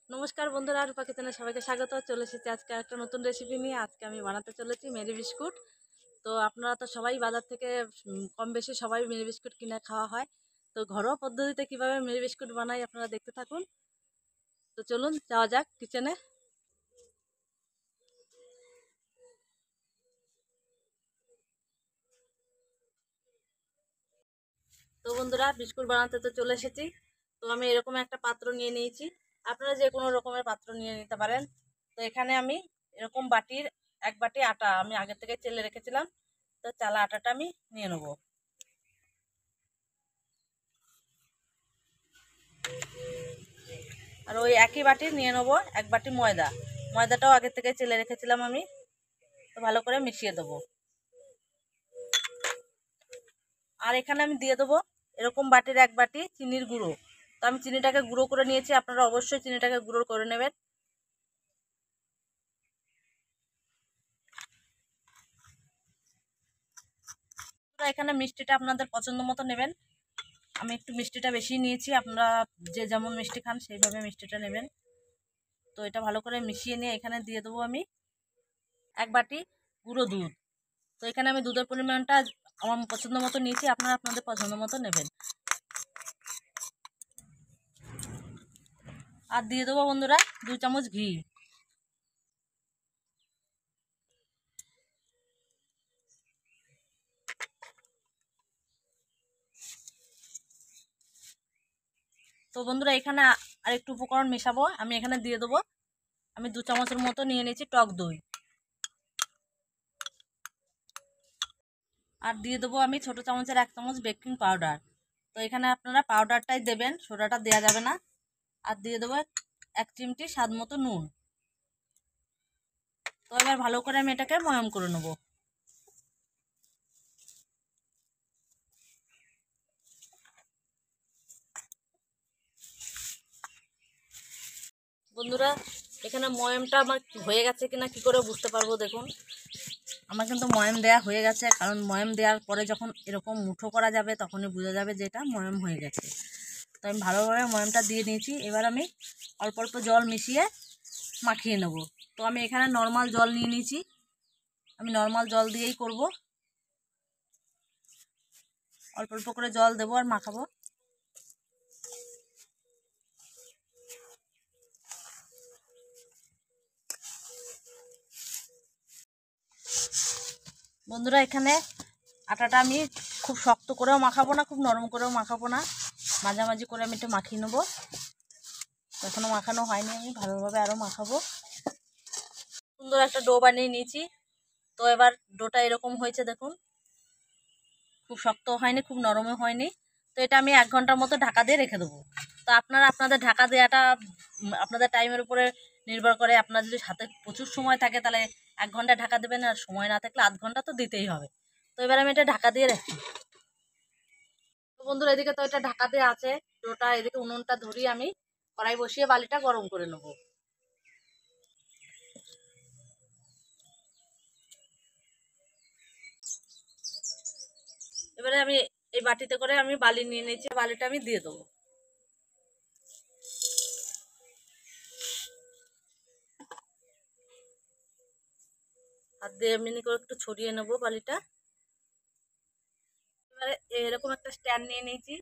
নমস্কার বন্ধুরা, রূপা কিচেনে সবাইকে স্বাগত। চলে এসেছি আজকে একটা নতুন রেসিপি নিয়ে। আজকে আমি বানাতে চলেছি মেরি বিস্কুট। তো আপনারা তো সবাই বাজার থেকে কম বেশি সবাই মেরি বিস্কুট কিনে খাওয়া হয়। তো ঘরোয়া পদ্ধতিতে কিভাবে মেরি বিস্কুট বানাই আপনারা দেখতে থাকুন। তো চলুন যাওয়া যাক কিচেনে। তো বন্ধুরা, বিস্কুট বানাতে তো চলে এসেছি। তো আমি এরকম একটা পাত্র নিয়ে নিয়েছি। আপনারা যে কোনো রকমের পাত্র নিয়ে নিতে পারেন। তো এখানে আমি এরকম বাটির 1 বাটি আটা আমি আগে থেকে চেলে রেখেছিলাম। তো চালা আটাটা আমি নিয়ে নেবো। আর ওই একই বাটি নিয়ে নেবো 1 বাটি ময়দা। ময়দাটাও আগে থেকে চেলে রেখেছিলাম আমি। তো ভালো করে মিশিয়ে দেবো। আর এখানে আমি দিয়ে দেবো এরকম বাটির 1 বাটি চিনির গুঁড়ো। তো আমি চিনিটাকে গুঁড়ো করে নিয়েছি, আপনারা অবশ্যই চিনিটাকে গুঁড়ো করে নেবেন। এখানে মিষ্টিটা আপনাদের পছন্দ মতো নেবেন। আমি একটু মিষ্টিটা বেশি নিয়েছি, আপনারা যে যেমন মিষ্টি খান সেইভাবে মিষ্টিটা নেবেন। তো এটা ভালো করে মিশিয়ে নিয়ে এখানে দিয়ে দেবো আমি 1 বাটি গুঁড়ো দুধ। তো এখানে আমি দুধের পরিমাণটা আমার পছন্দ মতো নিয়েছি, আপনারা আপনাদের পছন্দ মতো নেবেন। আর দিয়ে দেবো বন্ধুরা 2 চামচ ঘি। তো বন্ধুরা, এখানে আরেকটু উপকরণ মেশাবো। আমি এখানে দিয়ে দেবো, আমি 2 চামচের মতো নিয়ে নিয়েছি টক দই। আর দিয়ে দেবো আমি ছোট চামচের 1 চামচ বেকিং পাউডার। তো এখানে আপনারা পাউডারটাই দেবেন, সোডাটা দেওয়া যাবে না। আর দিয়ে দেবো 1 চিমটি স্বাদ মতো নুন। তো এবার ভালো করে আমি এটাকে ময়াম করে নেবো। বন্ধুরা, এখানে ময়ামটা আমার হয়ে গেছে কিনা কি করে বুঝতে পারবো দেখুন। আমার কিন্তু ময়াম দেয়া হয়ে গেছে, কারণ ময়াম দেওয়ার পরে যখন এরকম মুঠো করা যাবে তখনই বোঝা যাবে যে এটা ময়াম হয়ে গেছে। তো আমি ভালোভাবে ময়ামটা দিয়ে নিয়েছি। এবার আমি অল্প অল্প জল মিশিয়ে মাখিয়ে নেব। তো আমি এখানে নর্মাল জল নিয়ে নিয়েছি, আমি নর্মাল জল দিয়েই করব। অল্প অল্প করে জল দেবো আর মাখাবো। বন্ধুরা, এখানে আটাটা আমি খুব শক্ত করেও মাখাবো না, খুব নরম করেও মাখাবো না, মাঝামাঝি করে আমি এটা মাখিয়ে নেবো। এখনো মাখানো হয়নি, আমি ভালোভাবে আরও মাখাবো। সুন্দর একটা ডো বানিয়ে নিয়েছি। তো এবার ডোটা এরকম হয়েছে দেখুন, খুব শক্ত হয়নি, খুব নরমও হয়নি। তো এটা আমি 1 ঘন্টার মতো ঢাকা দিয়ে রেখে দেবো। তো আপনারা আপনাদের ঢাকা দেওয়াটা আপনাদের টাইমের উপরে নির্ভর করে। আপনার যদি হাতে প্রচুর সময় থাকে তাহলে 1 ঘন্টা ঢাকা দেবেন, আর সময় না থাকলে 1/2 ঘন্টা তো দিতেই হবে। তো এবার আমি এটা ঢাকা দিয়ে রাখি। তো বন্ধুরা, এদিকে তো এটা ঢাকা দিয়ে আছে ডোটা। এদিকে উনুনটা ধরিয়ে আমি কড়াই বসিয়ে বালিটা গরম করে নেব। এবারে আমি এই বাটিতে করে আমি বালি নিয়ে নিয়েছি, বালিটা আমি দিয়ে দেবো। হাত দিয়ে এমনি করে একটু ছড়িয়ে নেবো বালিটা। এবারে এরকম একটা স্ট্যান্ড নিয়ে নিয়েছি,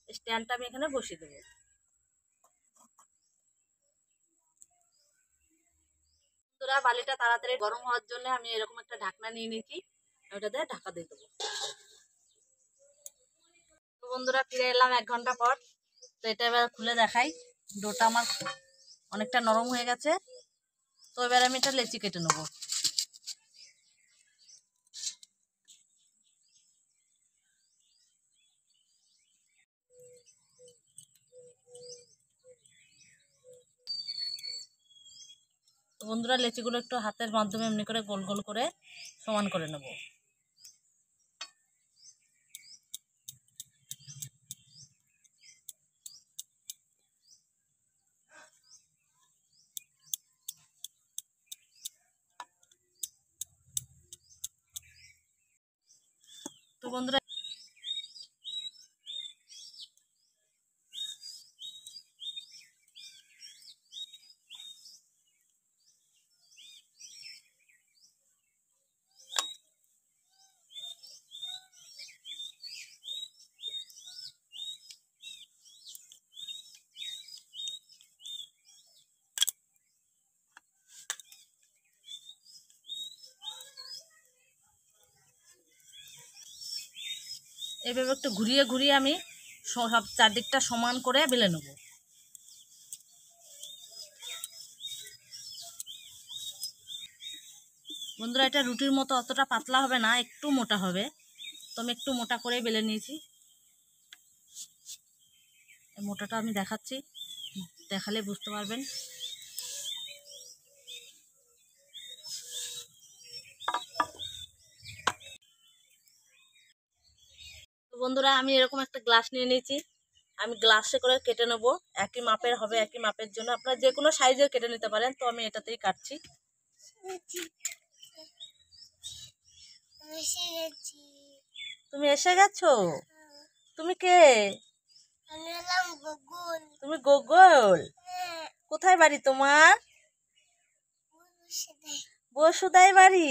স্ট্যান্ডটা আমি এখানে বসিয়ে দেবো। তোরা বালিটা তাড়াতাড়ি গরম হওয়ার জন্য আমি এরকম একটা ঢাকনা নিয়ে নিয়েছি, ওটা দিয়ে ঢাকা দিয়ে দেবো। তো বন্ধুরা, ফিরে এলাম 1 ঘন্টা পর। তো এটা এবার খুলে দেখাই। ডোটা আমার অনেকটা নরম হয়ে গেছে। তো এবার আমি এটা লেচি কেটে নেবো। তো বন্ধুরা, লেচিগুলো একটু হাতের মাধ্যমে এমনি করে গোল গোল করে সমান করে নেব। তো বন্ধুরা, এইভাবে একটু ঘুরিয়ে ঘুরিয়ে আমি সব চারদিকটা সমান করে বেলে নেব। বন্ধুরা, এটা রুটির মতো অতটা পাতলা হবে না, একটু মোটা হবে, তো আমি একটু মোটা করে বেলে নিয়েছি। এই মোটাটা আমি দেখাচ্ছি, দেখালে বুঝতে পারবেন। তো বন্ধুরা, আমি এরকম একটা গ্লাস নিয়ে নিয়েছি, আমি গ্লাসে করে কেটে নেব। একই মাপের হবে, একই মাপের জন্য আপনারা যে কোনো সাইজের কেটে নিতে পারেন, তো আমি এটাতেই কাটছি। তুমি এসে গেছো? তুমি কে? তুমি গোগল? কোথায় বাড়ি তোমার? বসুদাই বাড়ি।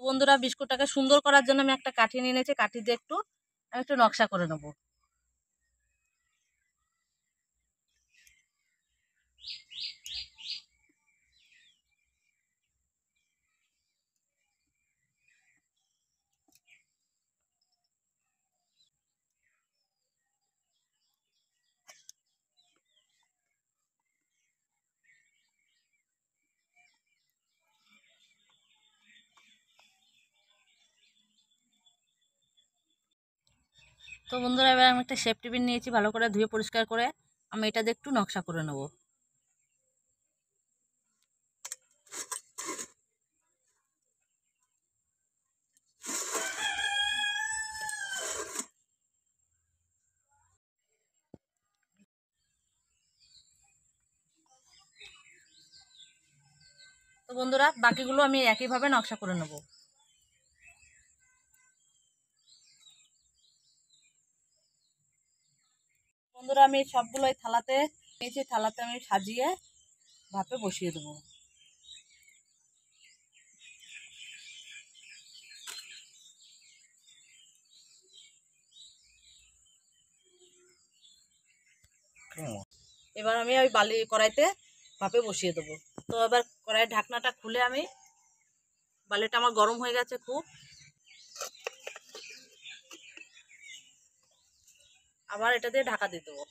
বন্ধুরা, বিস্কুটটাকে সুন্দর করার জন্য আমি একটা কাঠি নিয়ে নিয়েছি, কাঠি দিয়ে আমি একটু নকশা করে নেব। তো বন্ধুরা, এবার আমি একটা শেপ টিফিন নিয়েছি, ভালো করে ধুয়ে পরিষ্কার করে আমি এটা দিয়ে একটু নকশা করে নেব। তো বন্ধুরা, বাকিগুলো আমি একইভাবে নকশা করে নেব। বন্ধুরা, আমি সবগুলো থালাতে নিয়েছি, থালাতে আমি সাজিয়ে ভাপে বসিয়ে দেবো। এবার আমি ওই বালি কড়াইতে ভাপে বসিয়ে দেবো। তো এবার কড়াইয়ের ঢাকনাটা খুলে আমি, বালিটা আমার গরম হয়ে গেছে খুব, আবার এটা দিয়ে ঢাকা দিয়ে দেবো।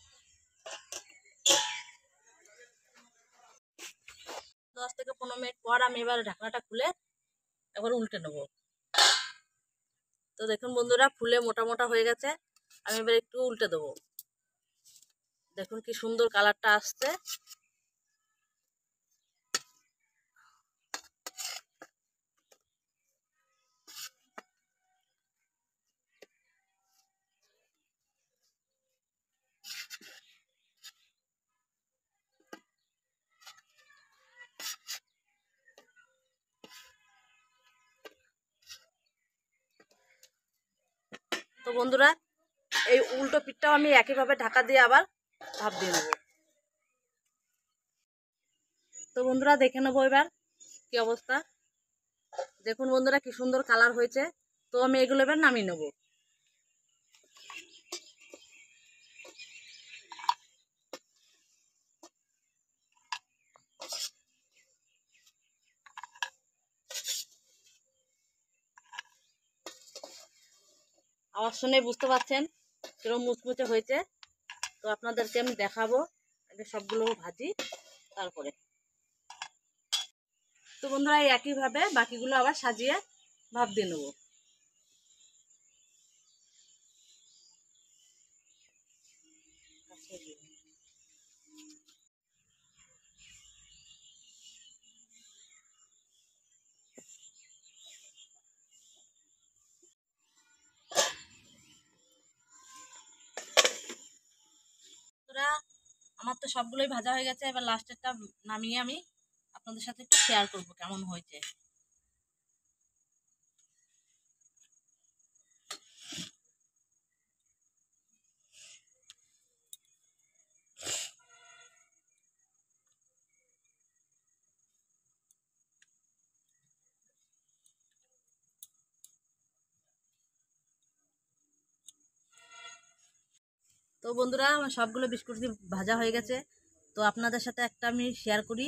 10 থেকে 15 মিনিট পর আমি এবার ঢাকনাটা খুলে একবার উল্টে নেবো। তো দেখুন বন্ধুরা, ফুলে মোটা মোটা হয়ে গেছে, আমি এবার একটু উল্টে দেবো। দেখুন কি সুন্দর কালারটা আসছে। তো বন্ধুরা, এই উল্টো পিঠটাও আমি একইভাবে ঢাকা দিয়ে আবার ভাপ দিয়ে নেব। তো বন্ধুরা, দেখে নেবো এবার কি অবস্থা। দেখুন বন্ধুরা, কি সুন্দর কালার হয়েছে। তো আমি এগুলো এবার নামিয়ে নেব। আওয়াজ শুনে বুঝতে পারছেন কিরকম মুচমুচে হয়েছে। তো আপনাদেরকে আমি দেখাবো আগে সবগুলো ভাজি, তারপরে। তো বন্ধুরা, এই একইভাবে বাকিগুলো আবার সাজিয়ে ভাপ দিয়ে নেবো। আমার তো সবগুলোই ভাজা হয়ে গেছে, এবার লাস্টেরটা নামিয়ে আমি আপনাদের সাথে একটু শেয়ার করবো কেমন হয়েছে। তো বন্ধুরা, আমার সবগুলো বিস্কুট দিয়ে ভাজা হয়ে গেছে। তো আপনাদের সাথে একটা আমি শেয়ার করি,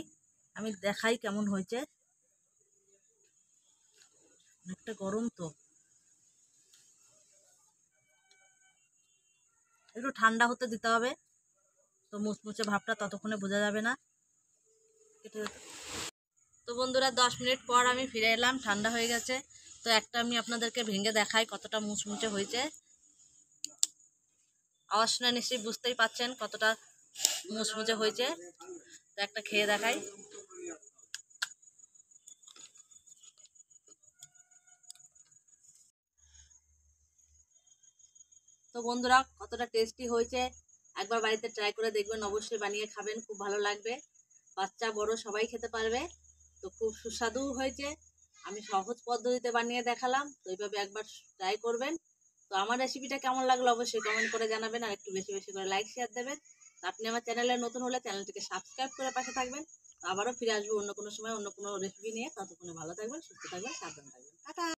আমি দেখাই কেমন হয়েছে। অনেকটা গরম তো, একটু ঠান্ডা হতে দিতে হবে, তো মুচমুচে ভাবটা ততক্ষণে বোঝা যাবে না। তো বন্ধুরা 10 মিনিট পর আমি ফিরে এলাম, ঠান্ডা হয়ে গেছে। তো একটা আমি আপনাদেরকে ভেঙে দেখাই কতটা মুচমুচে হয়েছে। আওয়াজ শুনে নিশ্চয়ই বুঝতেই পাচ্ছেন কতটা মুচমুচে হয়েছে। তো একটা খেয়ে দেখাই। তো বন্ধুরা, কতটা টেস্টি হয়েছে একবার বাড়িতে ট্রাই করে দেখবেন, অবশ্যই বানিয়ে খাবেন, খুব ভালো লাগবে। বাচ্চা বড় সবাই খেতে পারবে। তো খুব সুস্বাদু হয়েছে। আমি সহজ পদ্ধতিতে বানিয়ে দেখালাম, তো এইভাবে একবার ট্রাই করবেন। তো আমার রেসিপিটা কেমন লাগলো অবশ্যই কমেন্ট করে জানাবেন, আর একটু বেশি বেশি করে লাইক শেয়ার দেবেন। তো আপনি আমার চ্যানেলে নতুন হলে চ্যানেলটিকে সাবস্ক্রাইব করে পাশে থাকবেন। তো আবারও ফিরে আসবো অন্য কোনো সময় অন্য কোনো রেসিপি নিয়ে। ততক্ষণে ভালো থাকবেন, সুস্থ থাকবেন, সাবধান থাকবেন। টাটা।